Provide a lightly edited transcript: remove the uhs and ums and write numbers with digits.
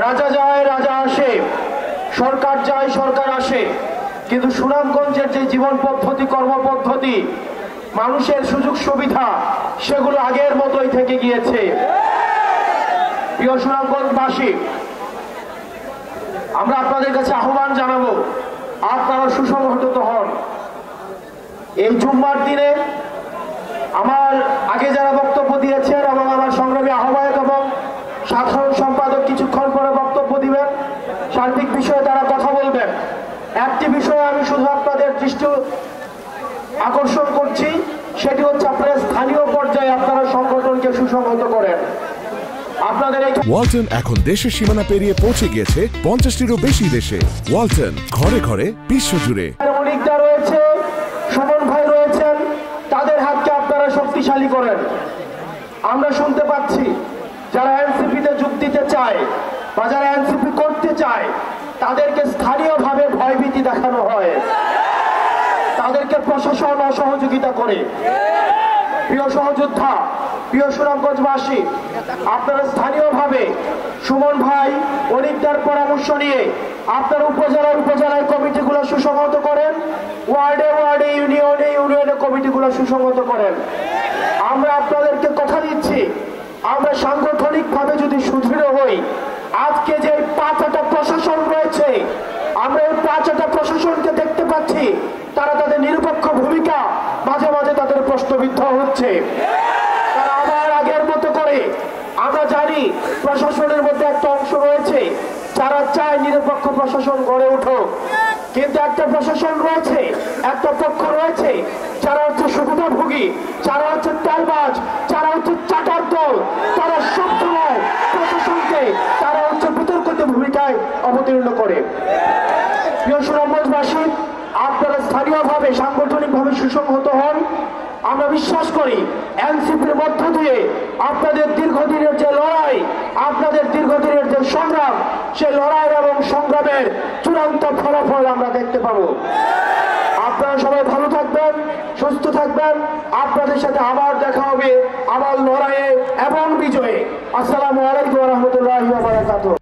রাজা যায় রাজা আসে, সরকার যায় সরকার আসে, কিন্তু সুনামগঞ্জের যে জীবন পদ্ধতি, কর্মপদ্ধতি, মানুষের সুযোগ সুবিধা, সেগুলো আগের মতোই থেকে গিয়েছে। প্রিয় সুনামগঞ্জবাসী, আমরা আপনাদের কাছে আহ্বান জানাবো, আপনারা সুসংগঠিত হন। এই জুম্মার দিনে আমার আগে যারা বক্তব্য দিয়েছেন এবং আমার সংগ্রামী আহ্বায়ক এবং সাধারণ সম্পাদক কিছুক্ষণ পরে বক্তব্য দিবেন, সার্বিক বিষয়ে তারা কথা বলবেন। একটি বিষয়ে আমি শুধু আপনাদের দৃষ্টি আকর্ষণ করছি, সেটি হচ্ছে আপনারা স্থানীয় পর্যায়ে আপনারা সংগঠনকে সুসংহত করেন। আপনাদের ওয়ালটন এখন দেশের সীমানা পেরিয়ে পৌঁছে গিয়েছে 50টিরও বেশি দেশে। ওয়ালটন, ঘরে ঘরে, বিশ্বজুড়ে। অনেকটা রয়েছে, সুমন ভাই রয়েছেন, তাদের হাতকে আপনারা শক্তিশালী করেন। আমরা শুনতে পাচ্ছি যারা এনসিপিতে যোগ দিতে চায় বা যারা এনসিপি করতে চায়, তাদেরকে স্থানীয়ভাবে ভয়ভীতি দেখানো হয়, তাদেরকে প্রশাসন অসহযোগিতা করে। প্রিয় সহযোদ্ধা, প্রিয় সুনামগঞ্জবাসী, আপনারা স্থানীয়ভাবে সুমন ভাই অনিকদার পরামর্শ নিয়ে আপনার উপজেলায় কমিটিগুলো সুসংহত করেন, ওয়ার্ডে ওয়ার্ডে, ইউনিয়নে ইউনিয়নে কমিটিগুলো সুসংহত করেন। আমরা আপনাদেরকে কথা দিচ্ছি, আমরা সাংগঠনিকভাবে যদি সুদৃঢ় হই, আজকে যে 5টা প্রশাসন রয়েছে, আমরা এই 5টা প্রশাসনকে দেখতে পাচ্ছি, তারা তাদের নিরপেক্ষ ভূমিকা মাঝে মাঝে তাদের প্রশ্নবিদ্ধ হচ্ছে। তারা আবার আগের মতো করে, আমরা জানি প্রশাসনের মধ্যে একটা অংশ রয়েছে যারা চায় নিরপেক্ষ প্রশাসন গড়ে উঠুক, কিন্তু একটা প্রশাসন রয়েছে, একটা পক্ষ রয়েছে যারা হচ্ছে সুবিধাভোগী, যারা হচ্ছে তেলবাজ, যারা হচ্ছে চাটার দল, তারা সবসময় প্রশাসনকে তারা হচ্ছে বিতর্কিত ভূমিকায় অবতীর্ণ করে। প্রিয় সুনামগঞ্জবাসী, আপনারা স্থানীয়ভাবে সাংগঠনিকভাবে সুসংহত হন। আমরা বিশ্বাস করি এনসিপির মধ্য দিয়ে আপনাদের দীর্ঘদিনের যে লড়াই, আপনাদের দীর্ঘদিনের যে সংগ্রাম, সেই লড়াই এবং সংগ্রামের চূড়ান্ত ফলাফল আমরা দেখতে পাবো। আপনারা সবাই ভালো থাকবেন, সুস্থ থাকবেন। আপনাদের সাথে আবার দেখা হবে, আবার লড়াইয়ে এবং বিজয়ে। আসসালামু আলাইকুম ওয়া রাহমাতুল্লাহি ওয়া বারাকাতুহু।